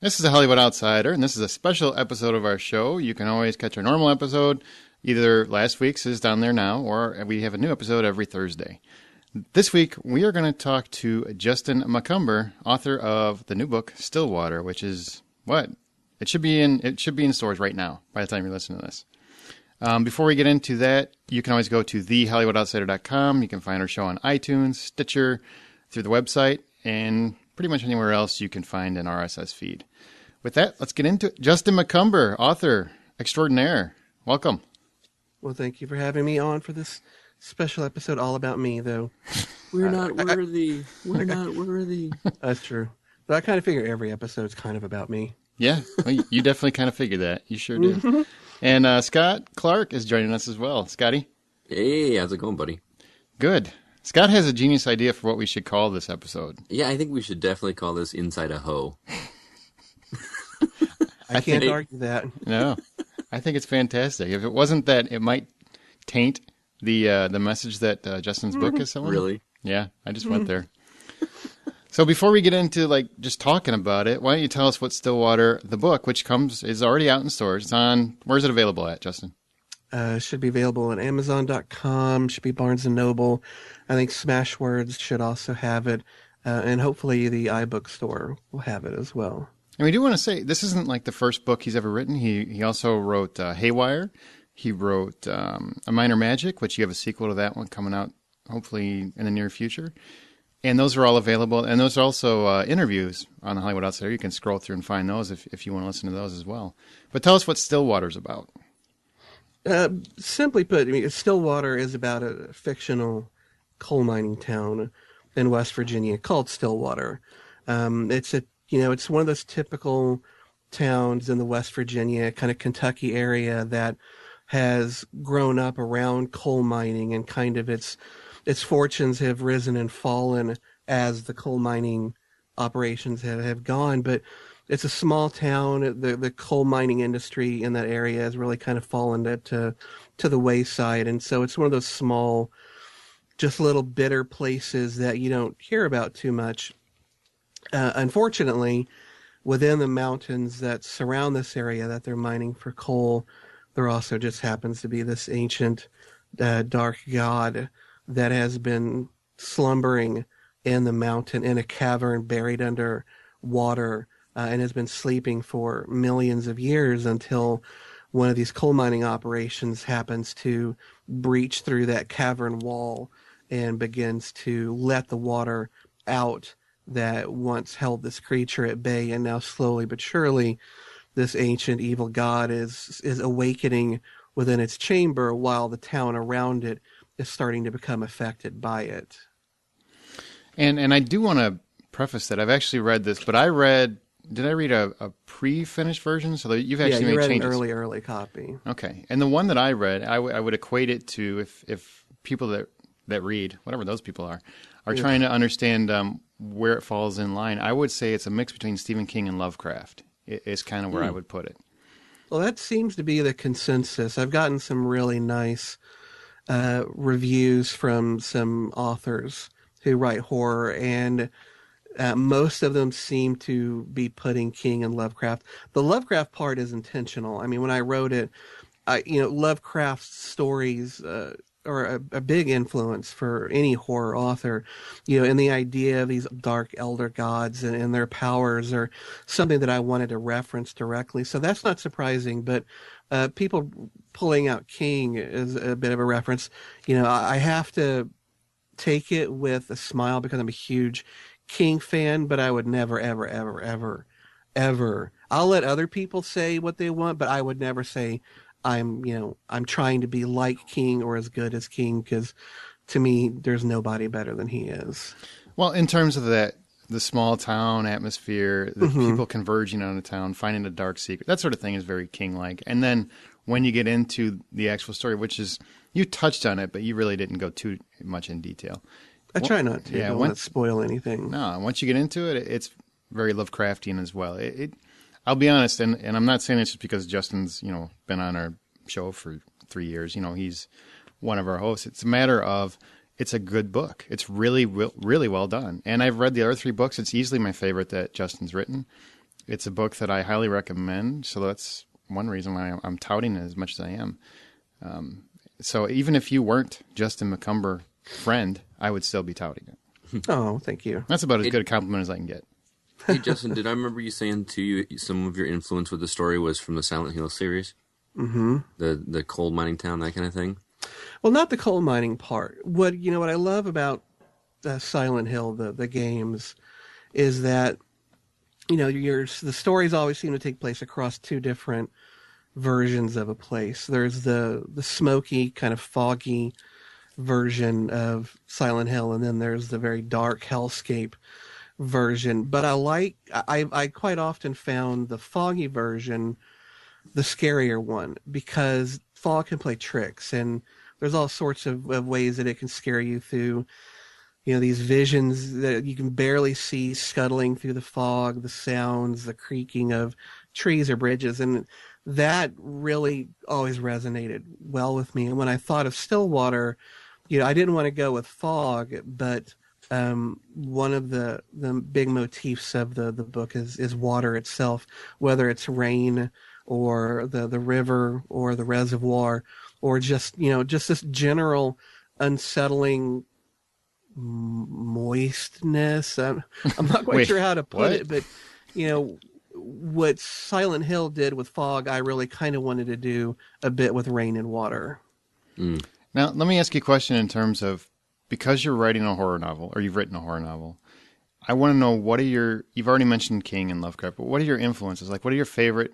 This is the Hollywood Outsider, and this is a special episode of our show. You can always catch our normal episode. Either last week's is down there now, or we have a new episode every Thursday. This week, we are going to talk to Justin Macumber, author of the new book, Stillwater, which is, what? It should be in stores right now, by the time you're listening to this. Before we get into that, you can always go to thehollywoodoutsiders.com. You can find our show on iTunes, Stitcher, through the website, and pretty much anywhere else you can find an RSS feed. With that, let's get into it. Justin Macumber, author extraordinaire. Welcome. Well, thank you for having me on for this special episode all about me, though. We're not worthy. We're not worthy. That's true. But I kind of figure every episode's kind of about me. Yeah, well, you definitely kind of figured that. You sure did. And Scott Clark is joining us as well. Scotty? Hey, how's it going, buddy? Good. Scott has a genius idea for what we should call this episode. Yeah, I think we should definitely call this Inside a Hoe. I can't argue that. No, I think it's fantastic. If it wasn't that, it might taint the message that Justin's book is selling. Really? Yeah, I just went there. So before we get into just talking about it, why don't you tell us what Stillwater, the book, which is already out in stores. It's on. Where's it available at, Justin? Should be available at Amazon.com. Should be Barnes & Noble. I think Smashwords should also have it, and hopefully the iBook store will have it as well. And we do want to say, this isn't like the first book he's ever written. He also wrote Haywire. He wrote A Minor Magic, which you have a sequel to that one coming out hopefully in the near future. And those are all available. And those are also interviews on the Hollywood Outsider. You can scroll through and find those if you want to listen to those as well. But tell us what Stillwater's about. Simply put, Stillwater is about a fictional coal mining town in West Virginia called Stillwater. It's one of those typical towns in the West Virginia, kind of Kentucky area that has grown up around coal mining, and kind of its fortunes have risen and fallen as the coal mining operations have gone. But it's a small town. The coal mining industry in that area has really kind of fallen to the wayside. And so it's one of those small, just little bitter places that you don't hear about too much. Unfortunately, within the mountains that surround this area that they're mining for coal, there also just happens to be this ancient dark god that has been slumbering in the mountain in a cavern buried under water, and has been sleeping for millions of years until one of these coal mining operations happens to breach through that cavern wall and begins to let the water out that once held this creature at bay. And now slowly but surely this ancient evil god is awakening within its chamber, while the town around it is starting to become affected by it. And I do want to preface that I've actually read this, but did I read a pre-finished version? So that you've actually made changes. An early copy. Okay. And the one that I read, I would equate it to if people that read, whatever those people are trying to understand where it falls in line, I would say it's a mix between Stephen King and Lovecraft. It's kind of where I would put it. Well, that seems to be the consensus. I've gotten some really nice reviews from some authors who write horror, and most of them seem to be putting King and Lovecraft. The Lovecraft part is intentional. I mean, when I wrote it, Lovecraft's stories are a big influence for any horror author, and the idea of these dark elder gods and their powers are something that I wanted to reference directly. So that's not surprising, but people pulling out King is a bit of a reference. I have to take it with a smile because I'm a huge King fan, but I would never, ever, ever, ever, ever. I'll let other people say what they want, but I would never say I'm trying to be like King or as good as King, because to me, there's nobody better than he is. Well, in terms of the small town atmosphere, the people converging on a town, finding a dark secret, that sort of thing is very King-like. And then when you get into the actual story, which is, you touched on it, but you really didn't go too much in detail. I try not to. I don't want to spoil anything. No, once you get into it, it's very Lovecraftian as well. I'll be honest, and I'm not saying this just because Justin's been on our show for 3 years. He's one of our hosts. It's a matter of, it's a good book. It's really, really well done. And I've read the other 3 books. It's easily my favorite that Justin's written. It's a book that I highly recommend, so that's one reason why I'm touting it as much as I am. So even if you weren't Justin Macumber friend, I would still be touting it. Oh, thank you. That's about as good a compliment as I can get. Hey, Justin, did I remember you saying to you some of your influence with the story was from the Silent Hill series? Mm-hmm. The coal mining town, that kind of thing? Well, not the coal mining part. What I love about Silent Hill, the games, is that the stories always seem to take place across two different versions of a place. There's the smoky, kind of foggy version of Silent Hill, and then there's the very dark hellscape version. But I quite often found the foggy version the scarier one, because fog can play tricks, and there's all sorts of ways that it can scare you through these visions that you can barely see scuttling through the fog, the sounds, the creaking of trees or bridges. And that really always resonated well with me. And when I thought of Stillwater, I didn't want to go with fog, but one of the big motifs of the book is water itself, whether it's rain or the river or the reservoir, or just this general unsettling moistness. I'm not quite sure how to put it, but what Silent Hill did with fog, I really kind of wanted to do a bit with rain and water. Now, let me ask you a question in terms of, because you're writing a horror novel, or you've written a horror novel, I want to know, you've already mentioned King and Lovecraft, but what are your influences? Like, what are your favorite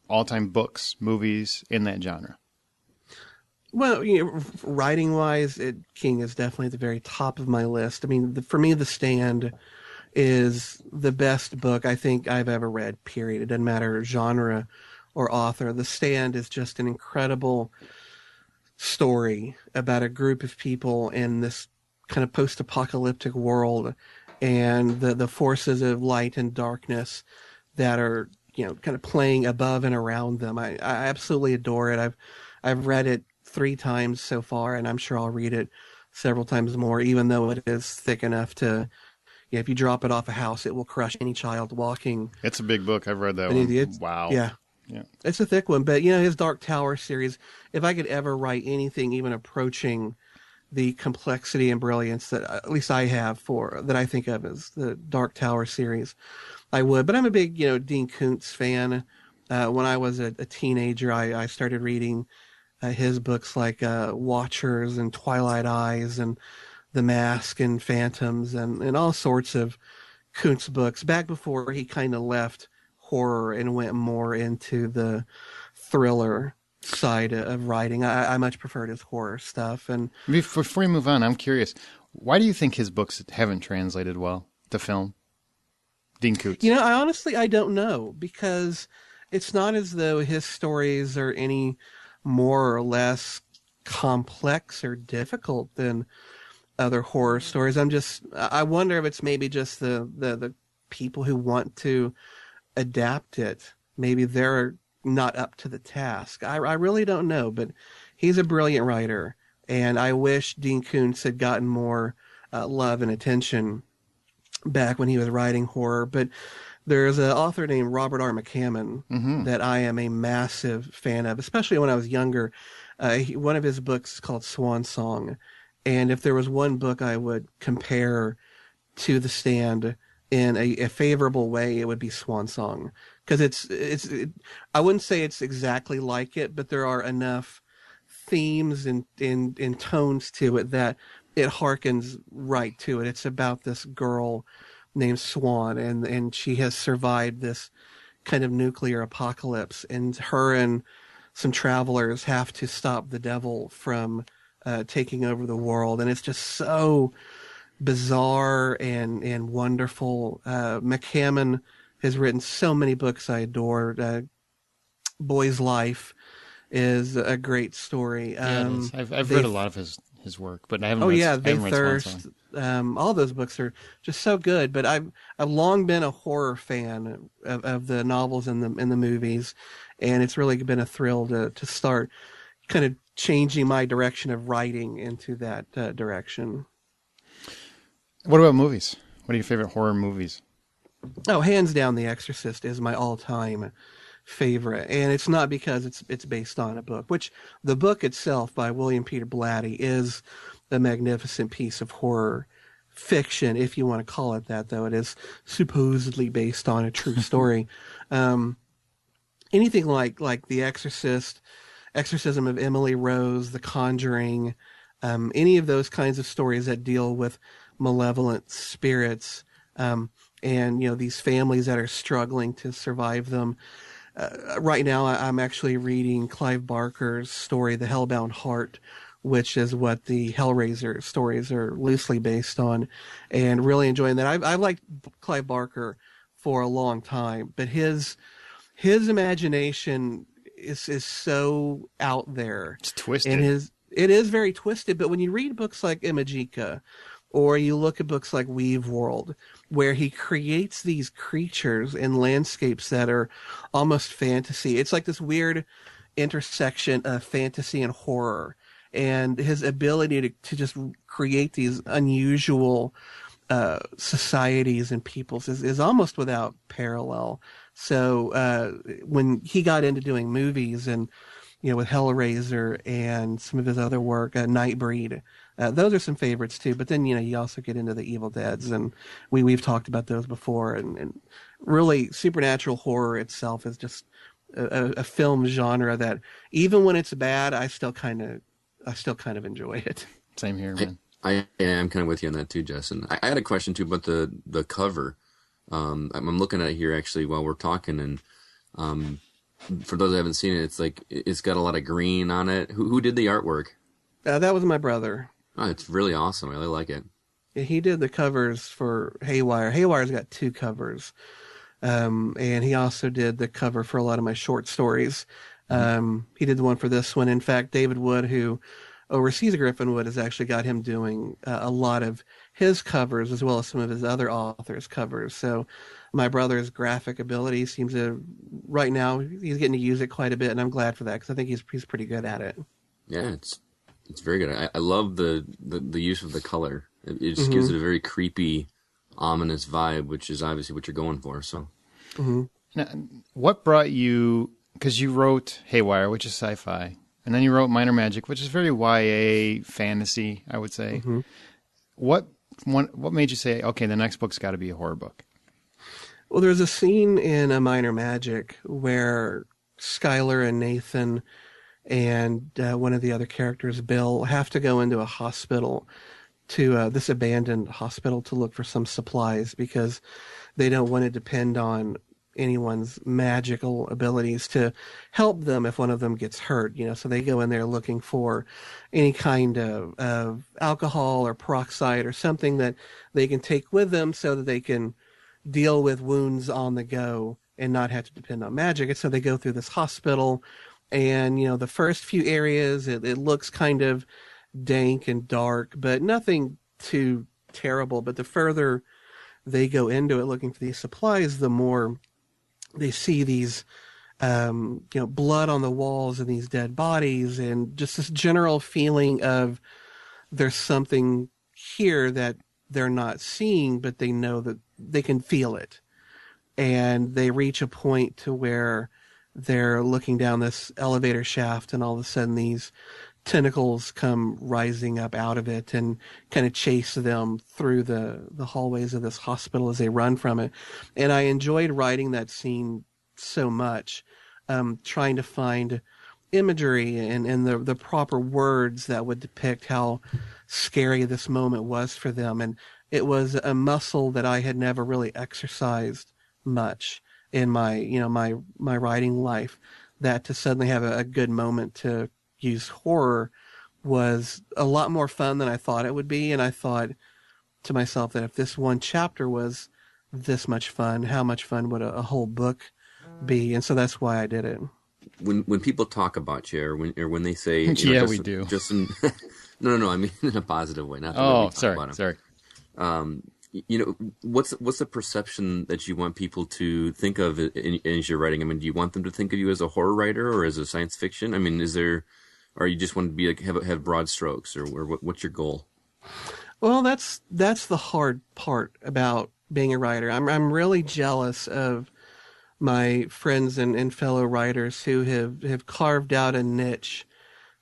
all-time books, movies in that genre? Well, writing-wise, King is definitely at the very top of my list. I mean, for me, The Stand is the best book I think I've ever read, period. It doesn't matter genre or author. The Stand is just an incredible story about a group of people in this kind of post-apocalyptic world, and the forces of light and darkness that are kind of playing above and around them. I absolutely adore it. I've read it 3 times so far, and I'm sure I'll read it several times more, even though it is thick enough to, if you drop it off a house, it will crush any child walking. It's a big book. I've read that one. Wow. Yeah. It's a thick one, but his Dark Tower series, if I could ever write anything even approaching the complexity and brilliance that at least I have that I think of as the Dark Tower series, I would. But I'm a big, Dean Koontz fan. When I was a teenager, I started reading his books like Watchers and Twilight Eyes and The Mask and Phantoms and all sorts of Koontz books back before he kind of left horror and went more into the thriller side of writing. I much preferred his horror stuff. And before we move on, I'm curious, why do you think his books haven't translated well to film? Dean Koontz. I don't know, because it's not as though his stories are any more or less complex or difficult than other horror stories. I wonder if it's maybe just the people who want to adapt it. Maybe they're not up to the task. I really don't know, but he's a brilliant writer, and I wish Dean Koontz had gotten more love and attention back when he was writing horror. But there's an author named Robert R. McCammon that I am a massive fan of, especially when I was younger. One of his books is called Swan Song, and if there was one book I would compare to The Stand in a favorable way, it would be Swan Song, because I wouldn't say it's exactly like it, but there are enough themes and tones to it that it harkens right to it. It's about this girl named Swan, and she has survived this kind of nuclear apocalypse, and her and some travelers have to stop the devil from taking over the world, and it's just so bizarre and wonderful. McCammon has written so many books I adore. Boy's Life is a great story. I've read a lot of his work, but I haven't read They Swan Thirst. Song. All those books are just so good. But I've long been a horror fan of the novels and the movies, and it's really been a thrill to start kind of changing my direction of writing into that direction. What about movies? What are your favorite horror movies? Oh, hands down, The Exorcist is my all-time favorite, and it's not because it's based on a book, which the book itself by William Peter Blatty is a magnificent piece of horror fiction, if you want to call it that, though it is supposedly based on a true story. Um, Anything like The Exorcist, Exorcism of Emily Rose, The Conjuring, any of those kinds of stories that deal with malevolent spirits, and these families that are struggling to survive them. Right now, I'm actually reading Clive Barker's story, The Hellbound Heart, which is what the Hellraiser stories are loosely based on, and really enjoying that. I've liked Clive Barker for a long time, but his imagination is so out there. It's twisted. And it is very twisted, but when you read books like Imagika, or you look at books like Weave World, where he creates these creatures and landscapes that are almost fantasy. It's like this weird intersection of fantasy and horror. And his ability to just create these unusual societies and peoples is almost without parallel. So when he got into doing movies and with Hellraiser and some of his other work, Nightbreed, those are some favorites too. But then you also get into the Evil Deads, and we've talked about those before. And really, supernatural horror itself is just a film genre that even when it's bad, I still kind of enjoy it. Same here, man. I am kind of with you on that too, Justin. I had a question too about the cover. I'm looking at it here actually while we're talking, and for those that haven't seen it, it's got a lot of green on it. Who did the artwork? That was my brother. Oh, it's really awesome. I really like it. Yeah, he did the covers for Haywire. Haywire's got 2 covers, and he also did the cover for a lot of my short stories. He did the one for this one. In fact, David Wood, who oversees Griffinwood, has actually got him doing a lot of his covers as well as some of his other authors' covers. So my brother's graphic ability seems to, right now, he's getting to use it quite a bit, and I'm glad for that because I think he's pretty good at it. Yeah, it's very good. I love the use of the color. It just gives it a very creepy, ominous vibe, which is obviously what you're going for. So, Now, what brought you? Because you wrote Haywire, which is sci-fi, and then you wrote Minor Magic, which is very YA fantasy, I would say. What made you say, okay, the next book's got to be a horror book? Well, there's a scene in A Minor Magic where Skylar and Nathan and one of the other characters, Bill, have to go into a hospital, to this abandoned hospital, to look for some supplies because they don't want to depend on anyone's magical abilities to help them if one of them gets hurt. So they go in there looking for any kind of alcohol or peroxide or something that they can take with them so that they can deal with wounds on the go and not have to depend on magic. And so they go through this hospital, and the first few areas it looks kind of dank and dark, but nothing too terrible. But the further they go into it looking for these supplies, the more they see these blood on the walls and these dead bodies, and just this general feeling of there's something here that they're not seeing, but they know that they can feel it. And they reach a point to where they're looking down this elevator shaft, and all of a sudden these tentacles come rising up out of it and kind of chase them through the hallways of this hospital as they run from it. And I enjoyed writing that scene so much, trying to find imagery and the proper words that would depict how scary this moment was for them. And it was a muscle that I had never really exercised much in my my writing life, that to suddenly have a good moment to use horror was a lot more fun than I thought it would be. And I thought to myself that if this one chapter was this much fun, how much fun would a whole book be? And so that's why I did it. When people talk about you, or when they say, yeah, we do. No, I mean in a positive way. Not the way we talk about them. Sorry. What's the perception that you want people to think of as you're writing? I mean, do you want them to think of you as a horror writer or as a science fiction? I mean, or you just want to be have broad strokes, or what's your goal? Well, that's the hard part about being a writer. I'm really jealous of my friends and fellow writers who have carved out a niche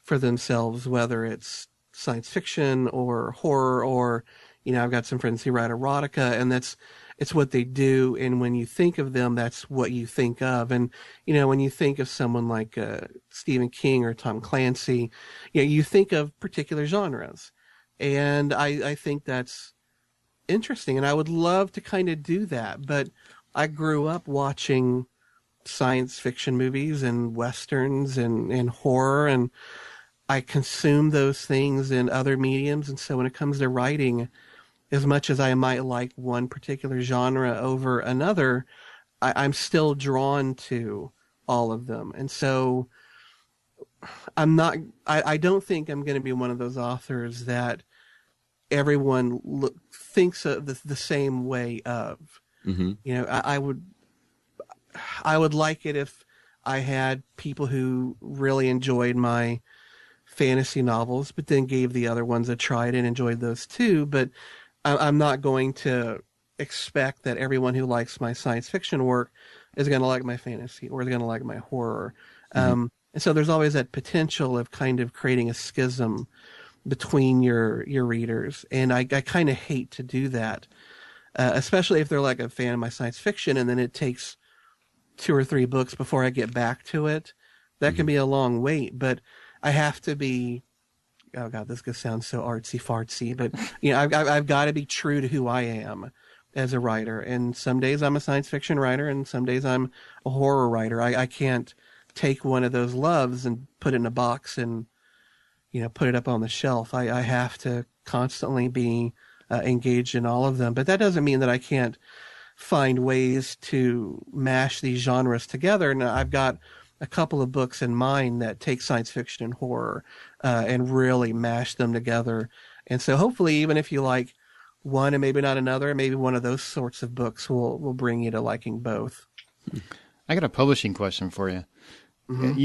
for themselves, whether it's science fiction or horror, or, I've got some friends who write erotica, and it's what they do. And when you think of them, that's what you think of. And, when you think of someone like Stephen King or Tom Clancy, you think of particular genres. And I think that's interesting. And I would love to kind of do that. But I grew up watching science fiction movies and westerns and horror, and I consume those things in other mediums. And so when it comes to writing, as much as I might like one particular genre over another, I'm still drawn to all of them. And so I don't think I'm going to be one of those authors that everyone thinks of the same way of. Mm-hmm. I would like it if I had people who really enjoyed my fantasy novels, but then gave the other ones a try and enjoyed those too. But I'm not going to expect that everyone who likes my science fiction work is going to like my fantasy or is going to like my horror. Mm-hmm. And so there's always that potential of kind of creating a schism between your readers. And I kind of hate to do that, especially if they're like a fan of my science fiction and then it takes 2 or 3 books before I get back to it. That can be a long wait, but I have to be, oh God, this sounds so artsy fartsy, but I've got to be true to who I am as a writer. And some days I'm a science fiction writer and some days I'm a horror writer. I can't take one of those loves and put it in a box and, put it up on the shelf. I have to constantly be engaged in all of them, but that doesn't mean that I can't find ways to mash these genres together. And I've got a couple of books in mind that take science fiction and horror and really mash them together. And so hopefully, even if you like one and maybe not another, maybe one of those sorts of books will bring you to liking both. I got a publishing question for you. Mm-hmm.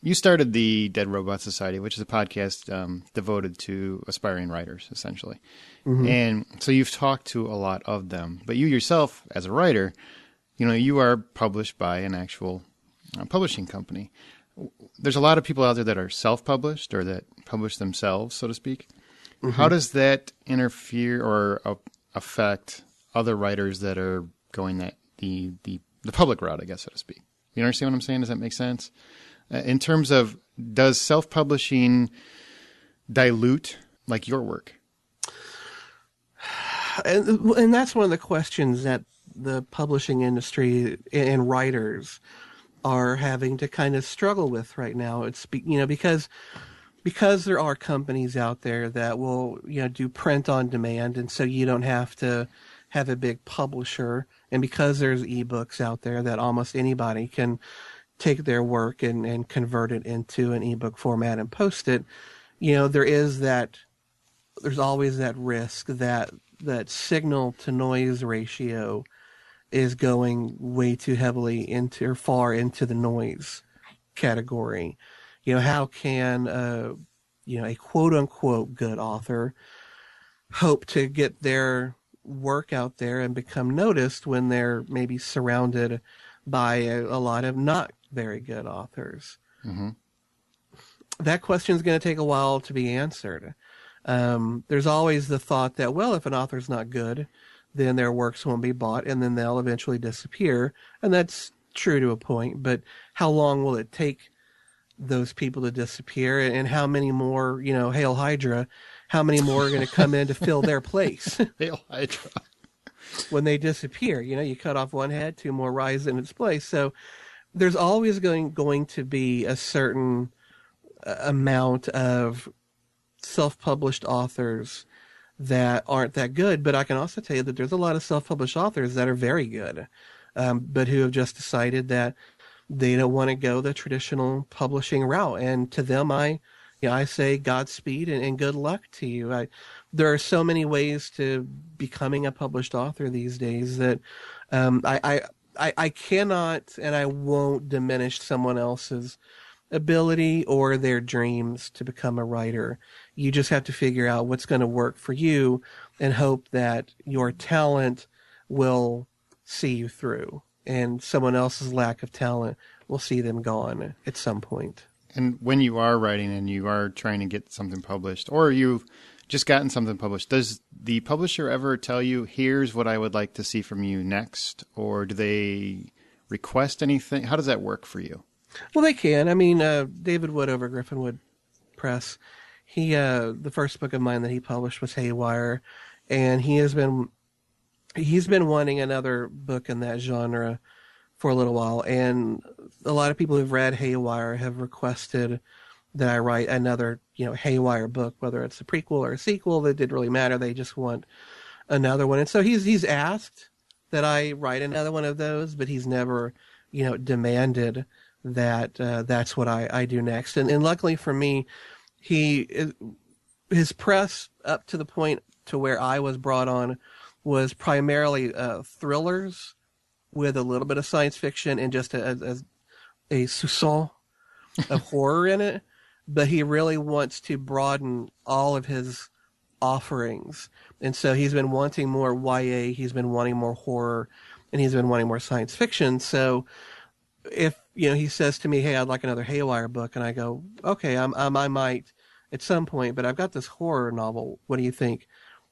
You started the Dead Robot Society, which is a podcast devoted to aspiring writers, essentially. Mm-hmm. And so you've talked to a lot of them, but you yourself, as a writer, you are published by an actual publishing company. There's a lot of people out there that are self-published or that publish themselves, so to speak. Mm-hmm. How does that interfere or affect other writers that are going the public route, I guess, so to speak? You understand what I'm saying? Does that make sense? In terms of, does self-publishing dilute like your work? And that's one of the questions that the publishing industry and writers are having to kind of struggle with right now. It's because there are companies out there that will do print on demand, and so you don't have to have a big publisher. And because there's ebooks out there that almost anybody can take their work and convert it into an ebook format and post it, there's always that risk that signal to noise ratio is going way too heavily far into the noise category. How can a quote unquote good author hope to get their work out there and become noticed when they're maybe surrounded by a lot of not very good authors? Mm-hmm. That question is going to take a while to be answered. There's always the thought that, well, if an author's not good, then their works won't be bought and then they'll eventually disappear. And that's true to a point, but how long will it take those people to disappear, and how many more, Hail Hydra, how many more are going to come in to fill their place? Hail Hydra. When they disappear, you cut off one head, 2 more rise in its place. So there's always going to be a certain amount of self-published authors that aren't that good, but I can also tell you that there's a lot of self-published authors that are very good, but who have just decided that they don't want to go the traditional publishing route. And to them, I say Godspeed and good luck to you. There are so many ways to becoming a published author these days that I cannot and I won't diminish someone else's ability or their dreams to become a writer. You just have to figure out what's going to work for you and hope that your talent will see you through, and someone else's lack of talent will see them gone at some point. And when you are writing and you are trying to get something published, or you've just gotten something published, does the publisher ever tell you, here's what I would like to see from you next? Or do they request anything? How does that work for you? Well, they can. I mean, David Wood over Griffinwood Press, the first book of mine that he published was Haywire, and he's been wanting another book in that genre for a little while, and a lot of people who've read Haywire have requested that I write another, Haywire book, whether it's a prequel or a sequel. That didn't really matter. They just want another one, and so he's asked that I write another one of those, but he's never, demanded that that's what I do next. And luckily for me, his press up to the point to where I was brought on was primarily thrillers with a little bit of science fiction and just a soupçon of horror in it. But he really wants to broaden all of his offerings. And so he's been wanting more YA, he's been wanting more horror, and he's been wanting more science fiction. So if, he says to me, hey, I'd like another Haywire book, and I go, okay, I might at some point, but I've got this horror novel. What do you think?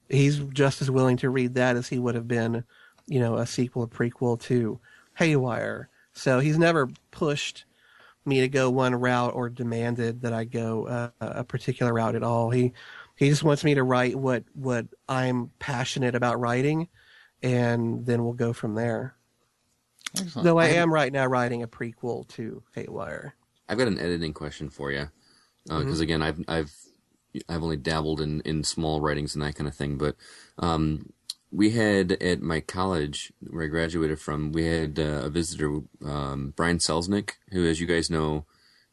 He's just as willing to read that as he would have been, a sequel, a prequel to Haywire. So he's never pushed me to go one route or demanded that I go a particular route at all. He just wants me to write what I'm passionate about writing, and then we'll go from there. Excellent. Though I am right now writing a prequel to Haywire. I've got an editing question for you, because again, I've only dabbled in small writings and that kind of thing, but we had at my college where I graduated from, we had a visitor, Brian Selznick, who, as you guys know,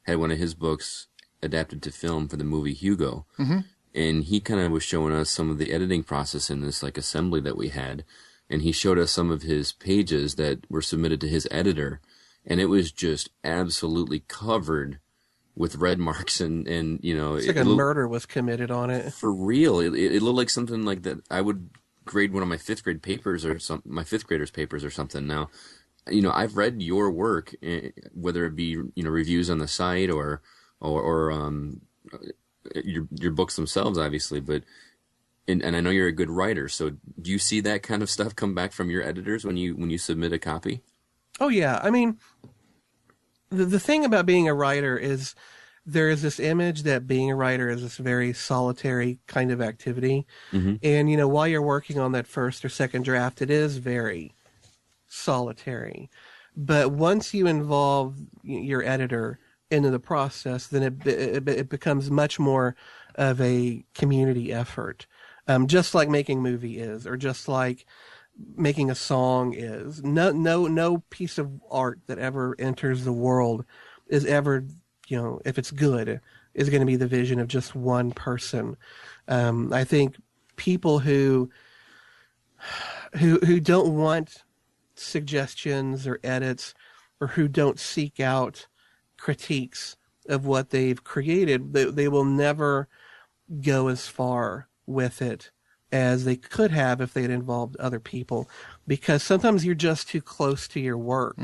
had one of his books adapted to film for the movie Hugo. Mm-hmm. And he kind of was showing us some of the editing process in this assembly that we had. And he showed us some of his pages that were submitted to his editor. And it was just absolutely covered with red marks and it's like a murder was committed on it. For real. It looked like something like that I would grade one of my fifth graders' papers or something. Now, I've read your work, whether it be, reviews on the site or your books themselves, obviously, but, and I know you're a good writer. So do you see that kind of stuff come back from your editors when you submit a copy? Oh yeah. I mean, the thing about being a writer is there is this image that being a writer is this very solitary kind of activity. Mm-hmm. And, while you're working on that first or second draft, it is very solitary. But once you involve your editor into the process, then it becomes much more of a community effort. Just like making a movie is, or just like making a song is. No piece of art that ever enters the world is ever, if it's good, is going to be the vision of just one person. I think people who don't want suggestions or edits, or who don't seek out critiques of what they've created, they will never go as far with it as they could have if they had involved other people, because sometimes you're just too close to your work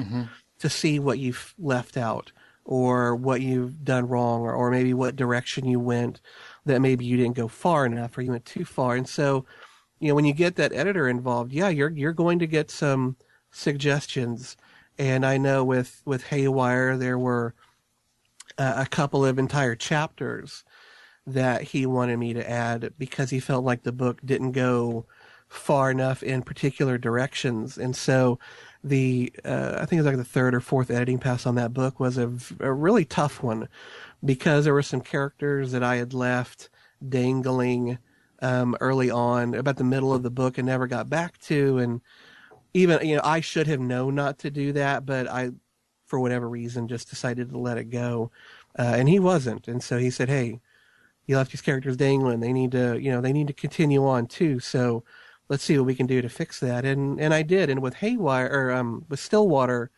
to see what you've left out, or what you've done wrong, or maybe what direction you went that maybe you didn't go far enough, or you went too far. And so, when you get that editor involved, you're going to get some suggestions. And I know with Haywire, there were a couple of entire chapters that he wanted me to add because he felt like the book didn't go far enough in particular directions. And so I think it was like the third or fourth editing pass on that book was a really tough one, because there were some characters that I had left dangling early on, about the middle of the book, and never got back to. And even, I should have known not to do that, but I, for whatever reason, just decided to let it go. And he wasn't. And so he said, hey, you left these characters dangling. They need to continue on too. So let's see what we can do to fix that. And I did. And with Haywire, or with Stillwater,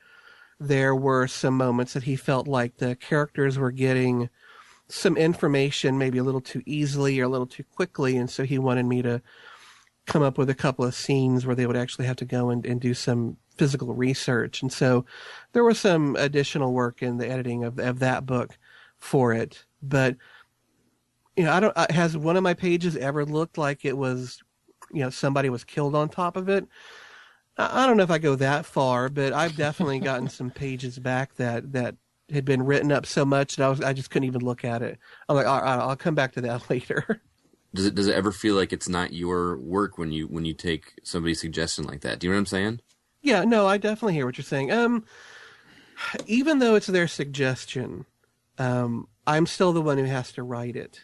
there were some moments that he felt like the characters were getting some information maybe a little too easily or a little too quickly. And so he wanted me to come up with a couple of scenes where they would actually have to go and do some physical research. And so there was some additional work in the editing of that book for it. But, has one of my pages ever looked like it was, somebody was killed on top of it? I don't know if I go that far, but I've definitely gotten some pages back that had been written up so much that I just couldn't even look at it. I'm like, all right, I'll come back to that later. Does it ever feel like it's not your work when you take somebody's suggestion like that? Do you know what I'm saying? Yeah, no, I definitely hear what you're saying. Even though it's their suggestion, I'm still the one who has to write it.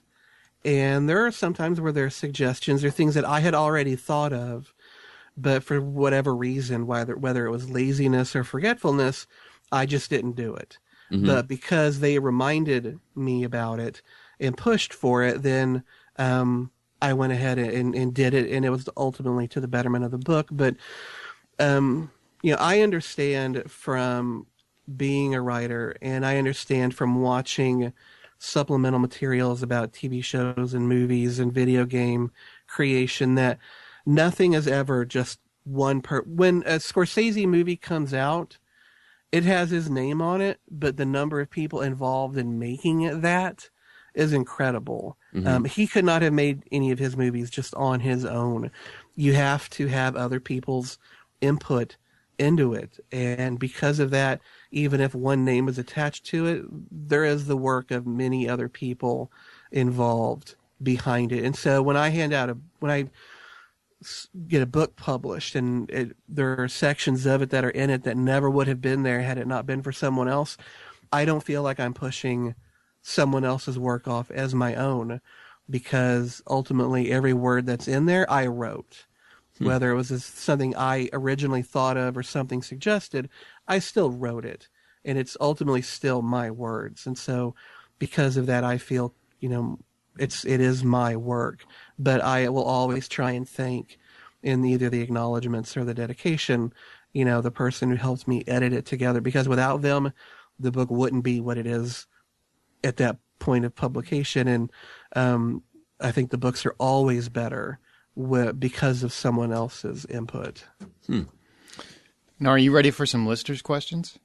And there are some times where their suggestions are things that I had already thought of, but for whatever reason, whether it was laziness or forgetfulness, I just didn't do it. Mm-hmm. But because they reminded me about it and pushed for it, then I went ahead and did it, and it was ultimately to the betterment of the book. But I understand from being a writer, and I understand from watching supplemental materials about TV shows and movies and video game creation that nothing is ever just one when a Scorsese movie comes out, it has his name on it, but the number of people involved in making it that is incredible. Mm-hmm. He could not have made any of his movies just on his own. You have to have other people's input into it. And because of that, even if one name is attached to it, there is the work of many other people involved behind it. And so when I get a book published and there are sections of it that are in it that never would have been there had it not been for someone else, I don't feel like I'm pushing someone else's work off as my own, because ultimately every word that's in there I wrote. Whether it was something I originally thought of or something suggested, I still wrote it, and it's ultimately still my words. And so because of that, I feel, it is my work, but I will always try and thank in either the acknowledgments or the dedication, the person who helped me edit it together, because without them, the book wouldn't be what it is at that point of publication. And I think the books are always better because of someone else's input. Now, are you ready for some listeners' questions?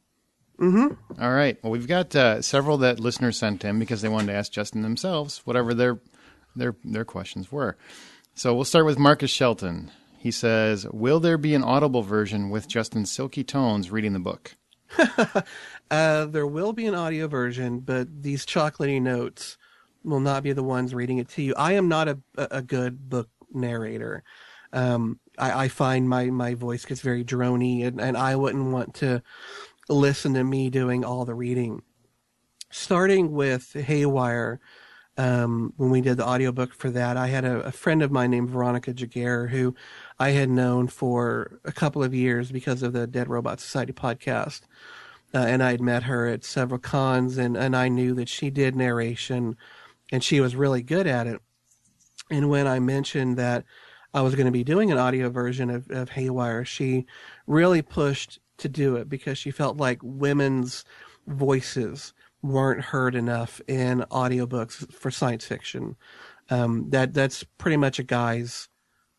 Mm-hmm. All right. Well, we've got several that listeners sent in because they wanted to ask Justin themselves whatever their questions were. So we'll start with Marcus Shelton. He says, will there be an Audible version with Justin's silky tones reading the book? There will be an audio version, but these chocolatey notes will not be the ones reading it to you. I am not a good book narrator. I find my voice gets very drony, and I wouldn't want to listen to me doing all the reading. Starting with Haywire, when we did the audiobook for that, I had a friend of mine named Veronica Jaguar, who I had known for a couple of years because of the Dead Robot Society podcast. And I had met her at several cons, and I knew that she did narration, and she was really good at it. And when I mentioned that I was going to be doing an audio version of Haywire, she really pushed to do it because she felt like women's voices weren't heard enough in audiobooks for science fiction. That's pretty much a guy's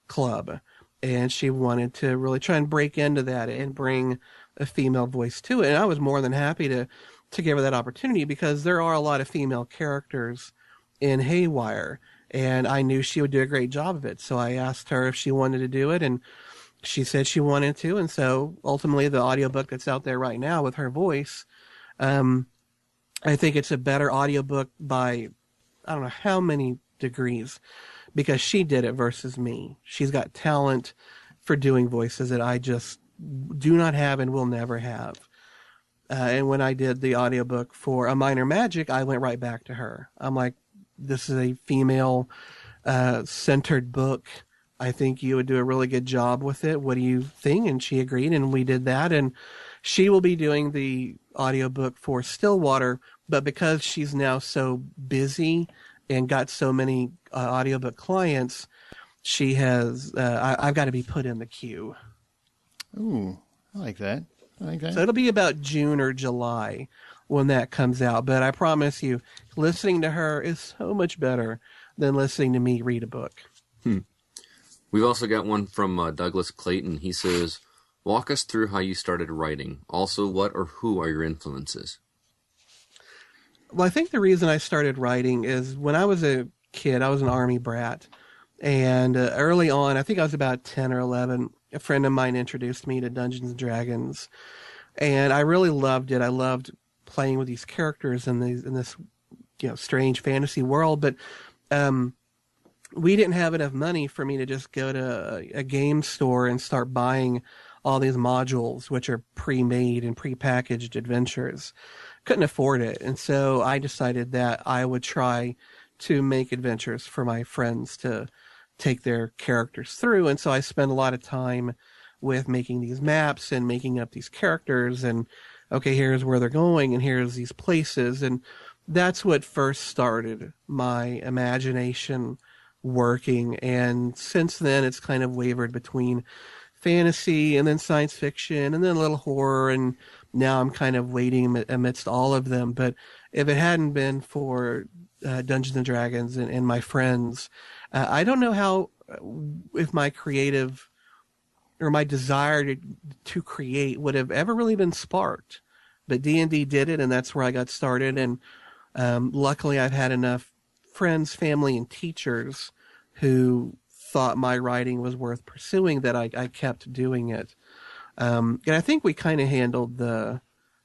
club. And she wanted to really try and break into that and bring a female voice to it. And I was more than happy to give her that opportunity, because there are a lot of female characters in Haywire, and I knew she would do a great job of it. So I asked her if she wanted to do it, and she said she wanted to. And so ultimately the audiobook that's out there right now with her voice, I think it's a better audiobook by, I don't know how many degrees, because she did it versus me. She's got talent for doing voices that I just do not have and will never have. And when I did the audiobook for A Minor Magic, I went right back to her. I'm like, this is a female centered book. I think you would do a really good job with it. What do you think? And she agreed, and we did that. And she will be doing the audiobook for Stillwater, but because she's now so busy and got so many audiobook clients, she has, I've got to be put in the queue. Ooh, I like that. So it'll be about June or July when that comes out. But I promise you, listening to her is so much better than listening to me read a book. We've also got one from Douglas Clayton. He says, walk us through how you started writing. Also, what or who are your influences? Well, I think the reason I started writing is when I was a kid, I was an Army brat. And early on, I think I was about 10 or 11, a friend of mine introduced me to Dungeons and Dragons. And I really loved it. I loved playing with these characters in this strange fantasy world. But we didn't have enough money for me to just go to a game store and start buying all these modules, which are pre-made and pre-packaged adventures. Couldn't afford it. And so I decided that I would try to make adventures for my friends to take their characters through. And so I spent a lot of time with making these maps and making up these characters and, okay, here's where they're going and here's these places. And that's what first started my imagination working. And since then, it's kind of wavered between fantasy and then science fiction and then a little horror. And now I'm kind of waiting amidst all of them. But if it hadn't been for Dungeons and Dragons and my friends, I don't know how, if my creative or my desire to create would have ever really been sparked. But D&D did it, and that's where I got started. And luckily, I've had enough friends, family, and teachers who thought my writing was worth pursuing that I kept doing it. And I think we kind of handled the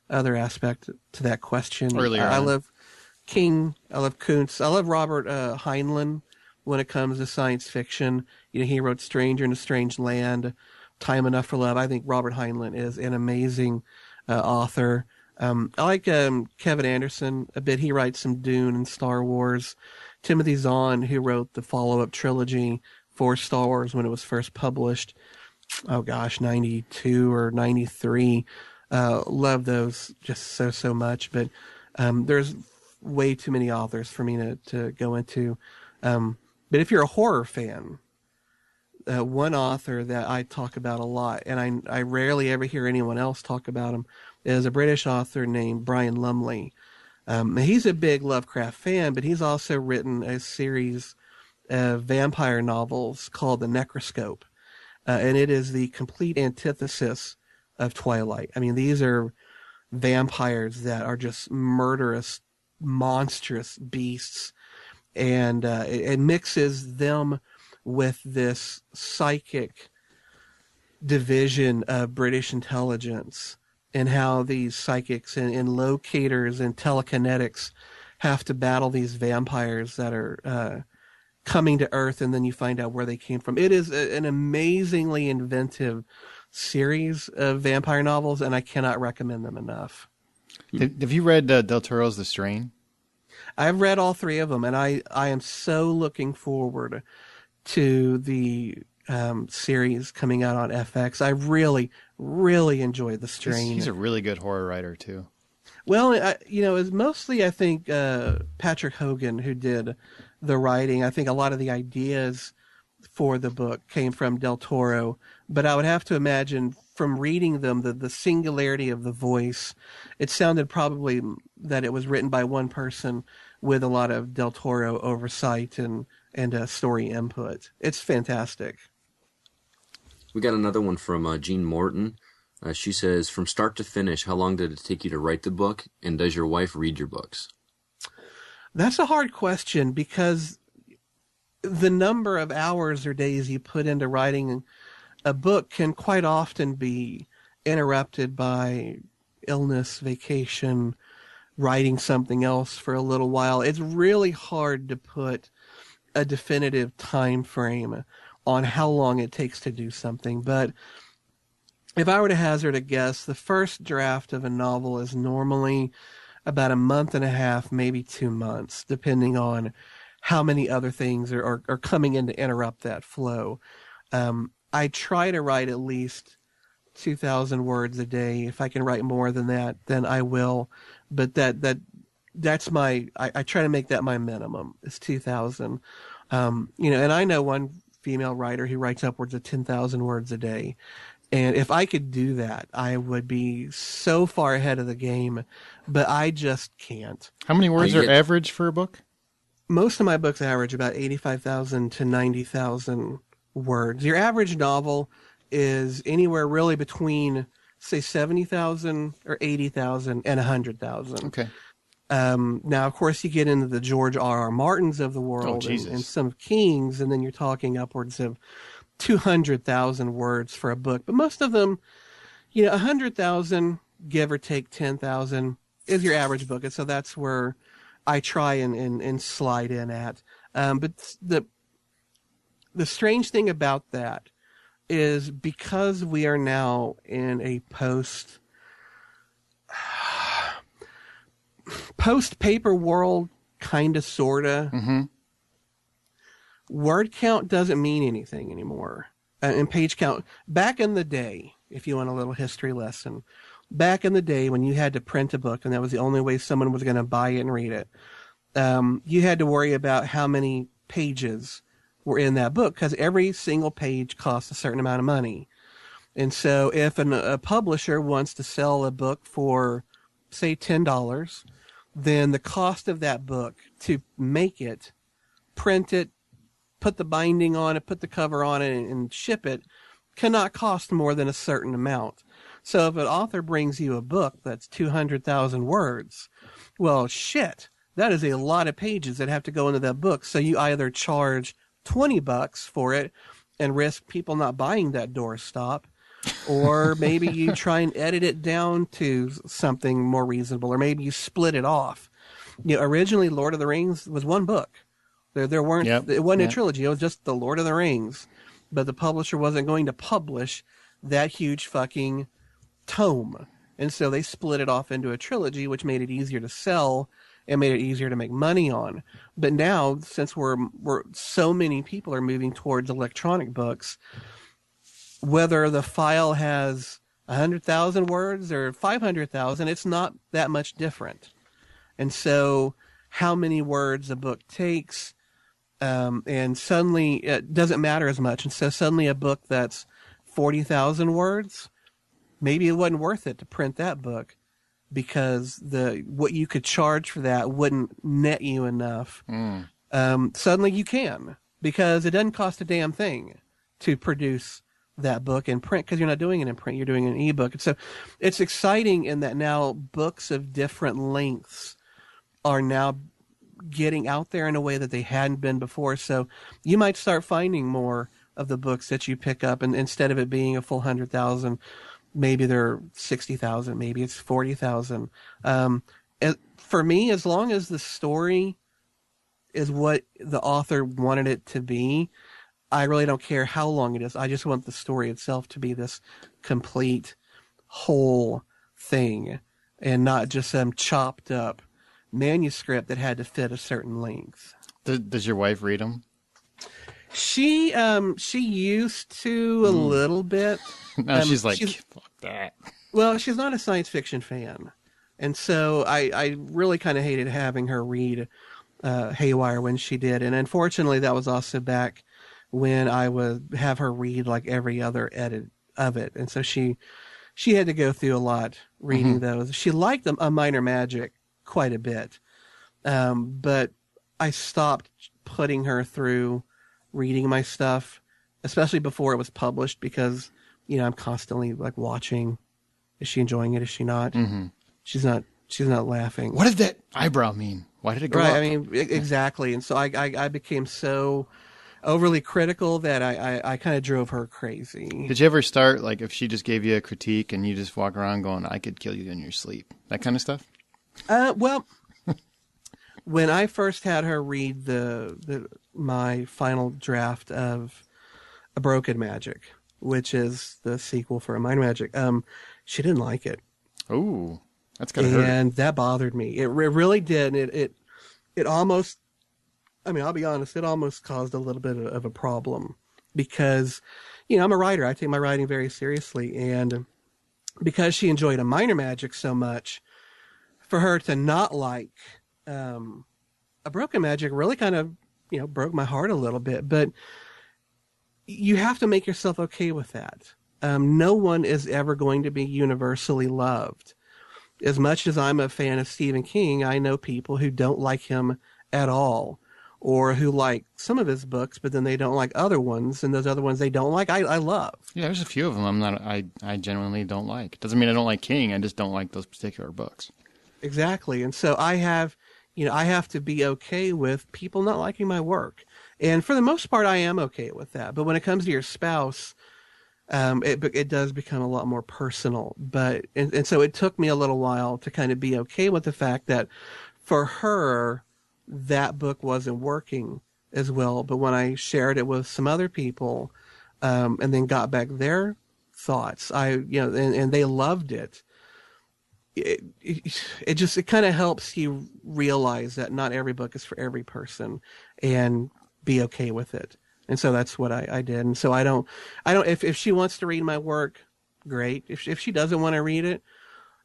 other aspect to that question. Earlier I on. love King. I love Kuntz. I love Robert Heinlein when it comes to science fiction. He wrote Stranger in a Strange Land, Time Enough for Love. I think Robert Heinlein is an amazing author. I like Kevin Anderson a bit. He writes some Dune and Star Wars. Timothy Zahn, who wrote the follow-up trilogy for Star Wars when it was first published, 92 or 93. Love those just so much. But there's way too many authors for me to go into. But if you're a horror fan, one author that I talk about a lot, and I rarely ever hear anyone else talk about him, is a British author named Brian Lumley. He's a big Lovecraft fan, but he's also written a series of vampire novels called The Necroscope. And it is the complete antithesis of Twilight. I mean, these are vampires that are just murderous, monstrous beasts. And it mixes them with this psychic division of British intelligence and how these psychics and locators and telekinetics have to battle these vampires that are coming to Earth, and then you find out where they came from. It is an amazingly inventive series of vampire novels, and I cannot recommend them enough. Have you read Del Toro's The Strain? I've read all three of them, and I am so looking forward to the series coming out on FX. I really, really enjoyed The Strain. He's a really good horror writer, too. Well, it's mostly, I think, Patrick Hogan who did the writing. I think a lot of the ideas for the book came from Del Toro, but I would have to imagine from reading them, the singularity of the voice, it sounded probably that it was written by one person with a lot of Del Toro oversight and story input. It's fantastic. We got another one from Jean Morton. She says, from start to finish, how long did it take you to write the book, and does your wife read your books? That's a hard question because the number of hours or days you put into writing a book can quite often be interrupted by illness, vacation, writing something else for a little while. It's really hard to put a definitive time frame on how long it takes to do something. But if I were to hazard a guess, the first draft of a novel is normally about a month and a half, maybe 2 months, depending on how many other things are coming in to interrupt that flow. I try to write at least 2,000 words a day. If I can write more than that, then I will. But that's I try to make that my minimum, is 2,000. And I know one female writer who writes upwards of 10,000 words a day. And if I could do that, I would be so far ahead of the game, but I just can't. How many words are average for a book? Most of my books average about 85,000 to 90,000 words. Your average novel is anywhere really between, say, 70,000 or 80,000 and 100,000. Okay. Now, of course, you get into the George R.R. Martins of the world and some Kings, and then you're talking upwards of 200,000 words for a book. But most of them, 100,000, give or take 10,000, is your average book. And so that's where I try and slide in at. But the strange thing about that is because we are now in a post-paper world, kind of, sort of, word count doesn't mean anything anymore. And page count. Back in the day, if you want a little history lesson, back in the day when you had to print a book and that was the only way someone was going to buy it and read it, you had to worry about how many pages were in that book because every single page costs a certain amount of money. And so if a publisher wants to sell a book for, say, $10, then the cost of that book to make it, print it, put the binding on it, put the cover on it, and ship it cannot cost more than a certain amount. So if an author brings you a book that's 200,000 words, well, shit, that is a lot of pages that have to go into that book. So you either charge $20 for it and risk people not buying that doorstop, or maybe you try and edit it down to something more reasonable, or maybe you split it off. Originally, Lord of the Rings was one book. There weren't. Yep. It wasn't a trilogy. It was just the Lord of the Rings. But the publisher wasn't going to publish that huge fucking tome, and so they split it off into a trilogy, which made it easier to sell and made it easier to make money on. But now, since we're so many people are moving towards electronic books, whether the file has 100,000 words or 500,000, it's not that much different. And so how many words a book takes, and suddenly it doesn't matter as much. And so suddenly a book that's 40,000 words, maybe it wasn't worth it to print that book because what you could charge for that wouldn't net you enough. Suddenly you can, because it doesn't cost a damn thing to produce that book in print, because you're not doing it in print, you're doing an ebook. And so it's exciting in that now books of different lengths are now getting out there in a way that they hadn't been before. So you might start finding more of the books that you pick up, and instead of it being a full 100,000, maybe they're 60,000, maybe it's 40,000. For me, as long as the story is what the author wanted it to be, I really don't care how long it is. I just want the story itself to be this complete, whole thing, and not just some chopped up manuscript that had to fit a certain length. Does your wife read them? She used to a little bit. Now she's like, fuck that. Well, she's not a science fiction fan, and so I really kind of hated having her read Haywire when she did, and unfortunately that was also back when I would have her read like every other edit of it. And so she had to go through a lot reading those. She liked them, A Minor Magic, quite a bit. But I stopped putting her through reading my stuff, especially before it was published, because, I'm constantly like watching. Is she enjoying it? Is she not? She's not laughing. What did that eyebrow mean? Why did it go up? I mean, exactly. And so I became so overly critical that I kind of drove her crazy. Did you ever start, like, if she just gave you a critique and you just walk around going, I could kill you in your sleep, that kind of stuff? Well, when I first had her read my final draft of A Broken Magic, which is the sequel for A Minor Magic, she didn't like it. Ooh, that's gotta hurt. And that bothered me. It really did. It almost, I'll be honest, it almost caused a little bit of a problem because, I'm a writer. I take my writing very seriously. And because she enjoyed A Minor Magic so much, for her to not like A Broken Magic really kind of, broke my heart a little bit. But you have to make yourself okay with that. No one is ever going to be universally loved. As much as I'm a fan of Stephen King, I know people who don't like him at all, or who like some of his books, but then they don't like other ones, and those other ones they don't like, I love. Yeah, there's a few of them I genuinely don't like. Doesn't mean I don't like King. I just don't like those particular books. Exactly. And so I have to be okay with people not liking my work. And for the most part, I am okay with that. But when it comes to your spouse, it does become a lot more personal. And so it took me a little while to kind of be okay with the fact that for her, that book wasn't working as well. But when I shared it with some other people, and then got back their thoughts, and they loved it. It kind of helps you realize that not every book is for every person, and be okay with it. And so that's what I did. And so I don't, if she wants to read my work, great. If she doesn't want to read it,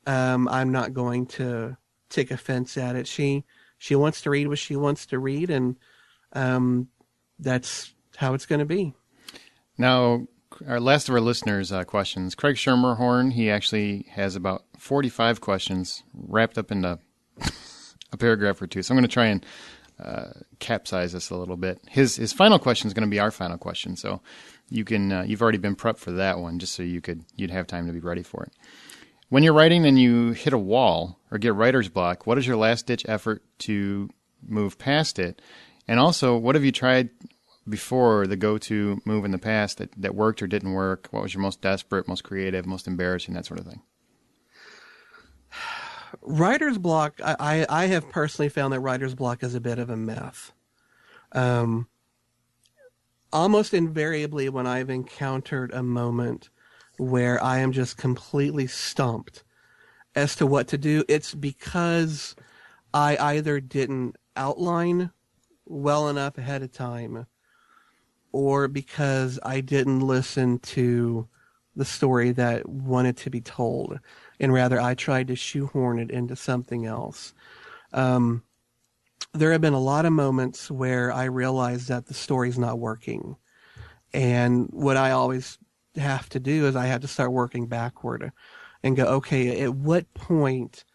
I'm not going to take offense at it. She wants to read what she wants to read, and that's how it's going to be. Now, our last of our listeners' questions. Craig Schermerhorn, he actually has about 45 questions wrapped up into a paragraph or two. So I'm going to try and capsize this a little bit. His final question is going to be our final question. So you can you've already been prepped for that one, just so you'd have time to be ready for it. When you're writing and you hit a wall or get writer's block, what is your last ditch effort to move past it? And also, what have you tried before the go-to move in the past that worked or didn't work? What was your most desperate, most creative, most embarrassing, that sort of thing? Writer's block, I have personally found that writer's block is a bit of a myth. Almost invariably when I've encountered a moment where I am just completely stumped as to what to do, it's because I either didn't outline well enough ahead of time, or because I didn't listen to the story that wanted to be told, and rather I tried to shoehorn it into something else. There have been a lot of moments where I realized that the story's not working. And what I always have to do is I have to start working backward and go, okay, at what point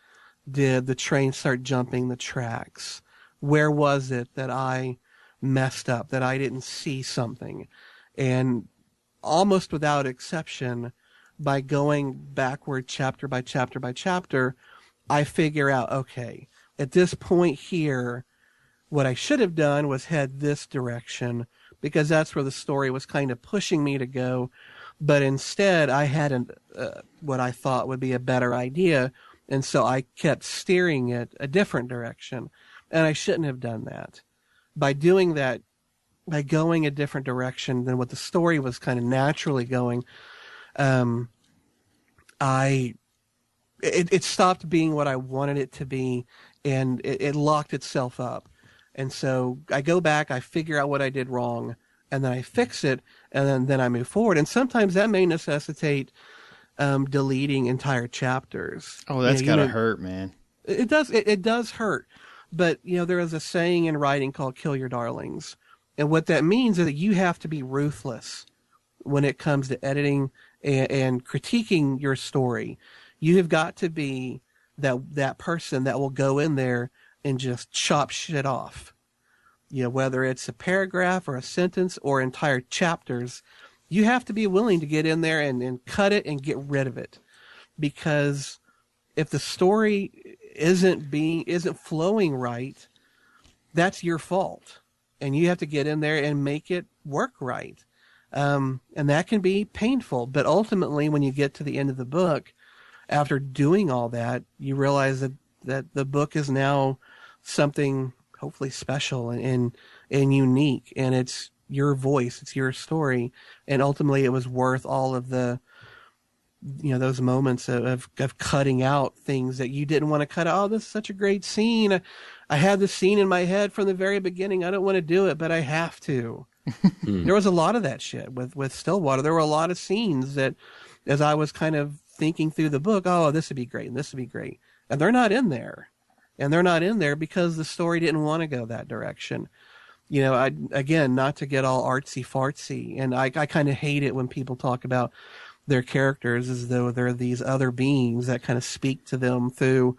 did the train start jumping the tracks? Where was it that I messed up, that I didn't see something? And almost without exception, by going backward chapter by chapter by chapter, I figure out, okay, at this point here, what I should have done was head this direction, because that's where the story was kind of pushing me to go. But instead, I had what I thought would be a better idea, and so I kept steering it a different direction. And I shouldn't have done that. By doing that, by going a different direction than what the story was kind of naturally going, it stopped being what I wanted it to be, and it locked itself up. And so I go back, I figure out what I did wrong, and then I fix it, and then I move forward. And sometimes that may necessitate deleting entire chapters. Oh, that's gotta hurt, man. It does. It does hurt. But, there is a saying in writing called kill your darlings. And what that means is that you have to be ruthless when it comes to editing and critiquing your story. You have got to be that person that will go in there and just chop shit off. Whether it's a paragraph or a sentence or entire chapters, you have to be willing to get in there and cut it and get rid of it. Because if the story isn't flowing right, that's your fault. And you have to get in there and make it work right. And that can be painful. But ultimately, when you get to the end of the book, after doing all that, you realize that the book is now something hopefully special and unique. And it's your voice, it's your story. And ultimately, it was worth all of the those moments of cutting out things that you didn't want to cut out. Oh, this is such a great scene. I had this scene in my head from the very beginning. I don't want to do it, but I have to. There was a lot of that shit with Stillwater. There were a lot of scenes that, as I was kind of thinking through the book, oh, this would be great, and this would be great. And they're not in there. And they're not in there because the story didn't want to go that direction. Again, not to get all artsy-fartsy, and I kind of hate it when people talk about their characters as though they're these other beings that kind of speak to them through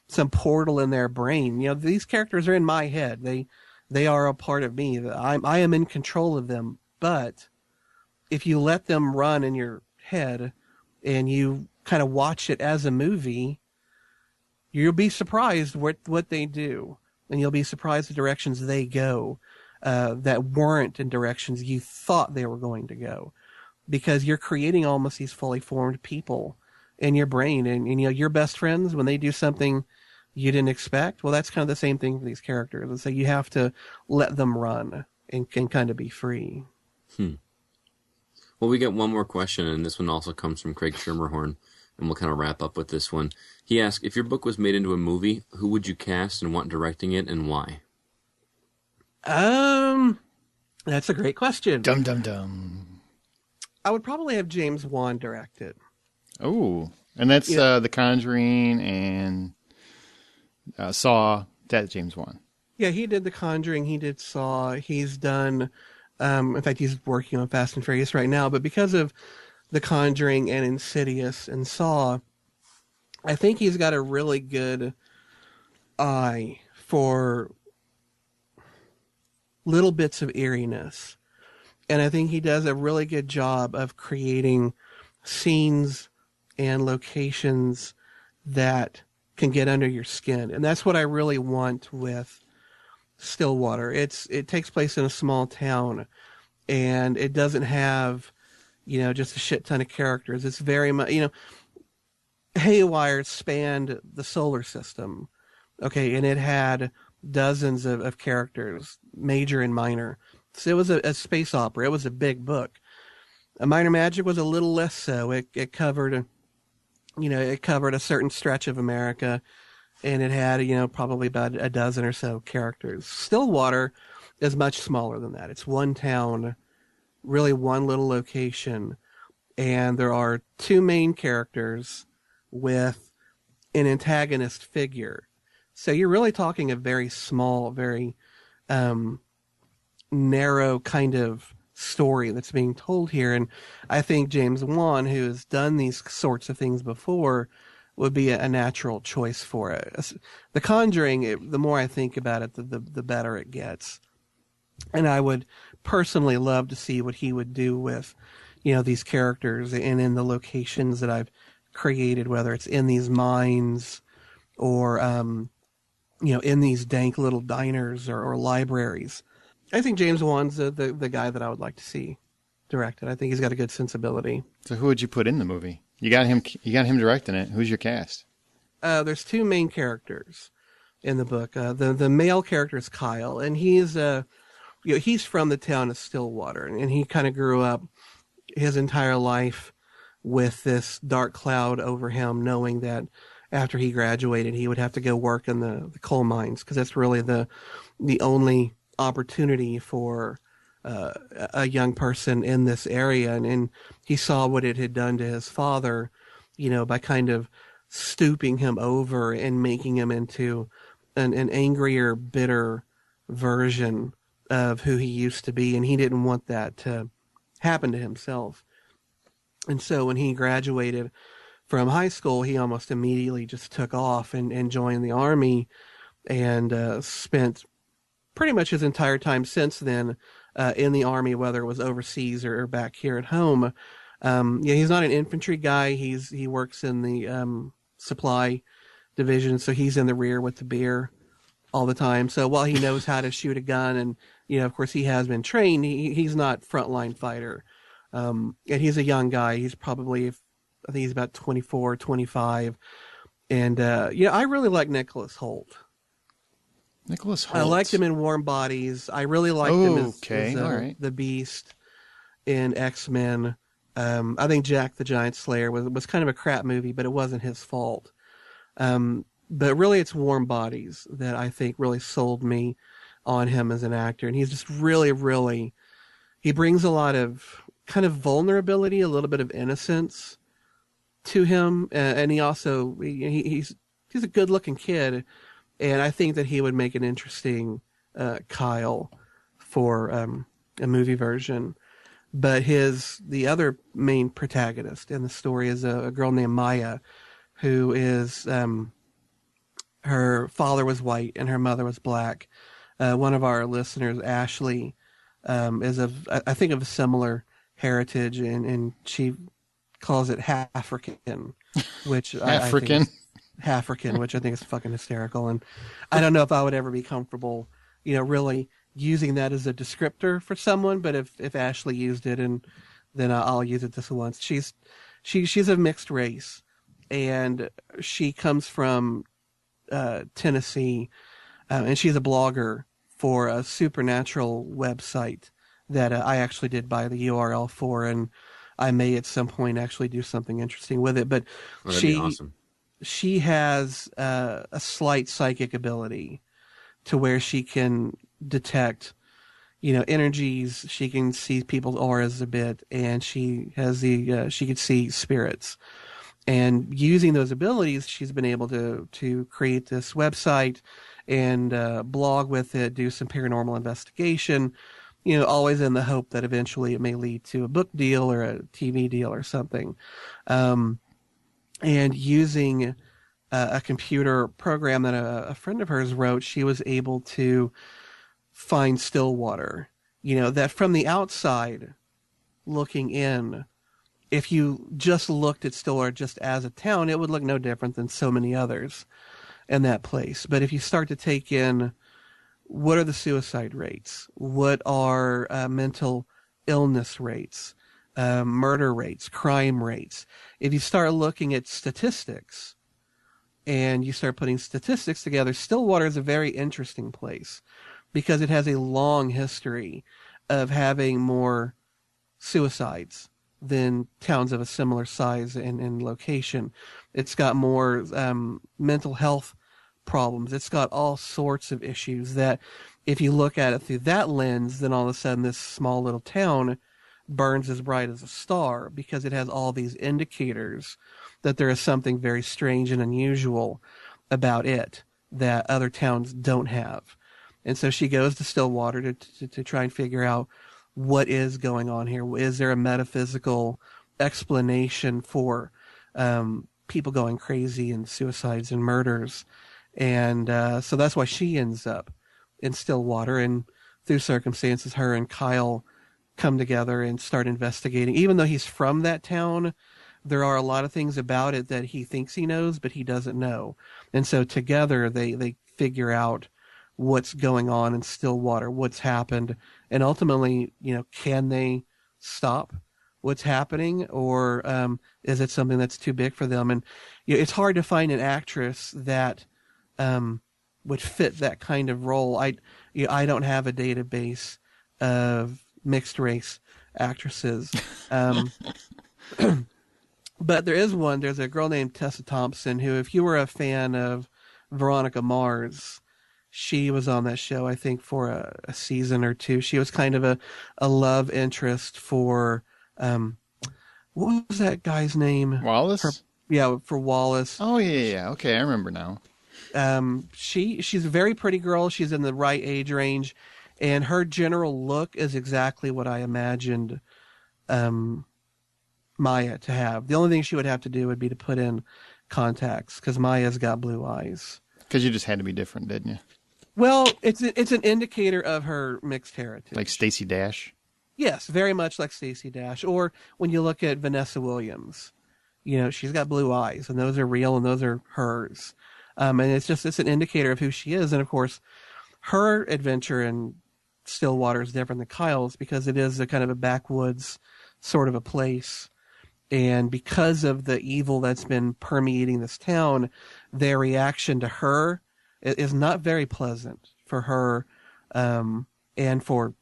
some portal in their brain. These characters are in my head. They are a part of me. I am in control of them. But if you let them run in your head and you kind of watch it as a movie, you'll be surprised what they do. And you'll be surprised the directions they go that weren't in directions you thought they were going to go. Because you're creating almost these fully formed people in your brain. And you know, your best friends, when they do something you didn't expect, well, that's kind of the same thing for these characters. And so you have to let them run and can kind of be free. Well, we get one more question, and this one also comes from Craig Schermerhorn, and we'll kind of wrap up with this one. He asked, if your book was made into a movie, who would you cast and want directing it, and why? That's a great question. Dum dum dum. I would probably have James Wan direct it. Oh, and that's The Conjuring and Saw. That's James Wan. Yeah, he did The Conjuring. He did Saw. He's done. In fact, he's working on Fast and Furious right now. But because of The Conjuring and Insidious and Saw, I think he's got a really good eye for little bits of eeriness. And I think he does a really good job of creating scenes and locations that can get under your skin. And that's what I really want with Stillwater. It takes place in a small town, and it doesn't have, you know, just a shit ton of characters. It's very much, you know, Haywire spanned the solar system. Okay, and it had dozens of characters, major and minor. So it was a space opera. It was a big book. A Minor Magic was a little less so. It covered, it covered a certain stretch of America, and it had, probably about a dozen or so characters. Stillwater is much smaller than that. It's one town, really one little location, and there are two main characters with an antagonist figure. So you're really talking a very small, very narrow kind of story that's being told here. And I think James Wan, who has done these sorts of things before, would be a natural choice for it. The Conjuring, the more I think about it, the better it gets. And I would personally love to see what he would do with, these characters and in the locations that I've created, whether it's in these mines or, in these dank little diners or libraries. I think James Wan's the guy that I would like to see directed. I think he's got a good sensibility. So who would you put in the movie? You got him directing it. Who's your cast? There's two main characters in the book. The male character is Kyle, and he's he's from the town of Stillwater, and he kind of grew up his entire life with this dark cloud over him, knowing that after he graduated, he would have to go work in the coal mines, because that's really the only opportunity for a young person in this area. And he saw what it had done to his father, by kind of stooping him over and making him into an angrier, bitter version of who he used to be. And he didn't want that to happen to himself. And so when he graduated from high school, he almost immediately just took off and joined the Army, and spent pretty much his entire time since then in the Army, whether it was overseas or back here at home. He's not an infantry guy. He works in the supply division, so he's in the rear with the beer all the time. So while he knows how to shoot a gun, and of course he has been trained, he's not frontline fighter. And he's a young guy. He's probably, I think he's about 24, 25. And, I really like Nicholas Hoult. Nicholas Hoult. I liked him in Warm Bodies. I really liked him as all right. the Beast in X-Men. I think Jack the Giant Slayer was kind of a crap movie, but it wasn't his fault. But really it's Warm Bodies that I think really sold me on him as an actor. And he's just really, really, he brings a lot of kind of vulnerability, a little bit of innocence to him. And he also, he's a good looking kid. And I think that he would make an interesting Kyle for a movie version. But the other main protagonist in the story is a girl named Maya, who is, her father was white and her mother was black. One of our listeners, Ashley, is I think of a similar heritage, and she calls it African, which I think African. is African, which I think is fucking hysterical. And I don't know if I would ever be comfortable, really using that as a descriptor for someone. But if Ashley used it, and then I'll use it this once. She's of mixed race, and she comes from Tennessee, and she's a blogger for a supernatural website that I actually did buy the URL for, and I may at some point actually do something interesting with it. But That'd be awesome. She has a slight psychic ability to where she can detect, energies. She can see people's auras a bit, and she has she can see spirits. And using those abilities, she's been able to create this website and blog with it, do some paranormal investigation, always in the hope that eventually it may lead to a book deal or a TV deal or something. And using a computer program that a friend of hers wrote, she was able to find still water, that from the outside looking in, if you just looked at Stillwater just as a town, it would look no different than so many others in that place. But if you start to take in, what are the suicide rates? What are mental illness rates, murder rates, crime rates? If you start looking at statistics and you start putting statistics together, Stillwater is a very interesting place because it has a long history of having more suicides than towns of a similar size and location. It's got more mental health problems. It's got all sorts of issues that if you look at it through that lens, then all of a sudden this small little town burns as bright as a star because it has all these indicators that there is something very strange and unusual about it that other towns don't have. And so she goes to Stillwater to try and figure out what is going on here. Is there a metaphysical explanation for people going crazy and suicides and murders? And so that's why she ends up in Stillwater. And through circumstances, her and Kyle come together and start investigating. Even though he's from that town, there are a lot of things about it that he thinks he knows, but he doesn't know. And so together they figure out what's going on in Stillwater, what's happened, and ultimately, can they stop what's happening, or is it something that's too big for them? And it's hard to find an actress that would fit that kind of role. I don't have a database of mixed race actresses, but there is one. There's a girl named Tessa Thompson who, if you were a fan of Veronica Mars, she was on that show, I think, for a season or two. She was kind of a love interest for, what was that guy's name? Wallace? For Wallace. Oh, yeah. Okay, I remember now. She's a very pretty girl. She's in the right age range, and her general look is exactly what I imagined Maya to have. The only thing she would have to do would be to put in contacts, because Maya's got blue eyes. Because you just had to be different, didn't you? Well, it's an indicator of her mixed heritage. Like Stacey Dash? Yes, very much like Stacey Dash. Or when you look at Vanessa Williams, she's got blue eyes, and those are real, and those are hers. And it's an indicator of who she is. And of course, her adventure in Stillwater is different than Kyle's because it is a kind of a backwoods sort of a place. And because of the evil that's been permeating this town, their reaction to her is not very pleasant for her, and for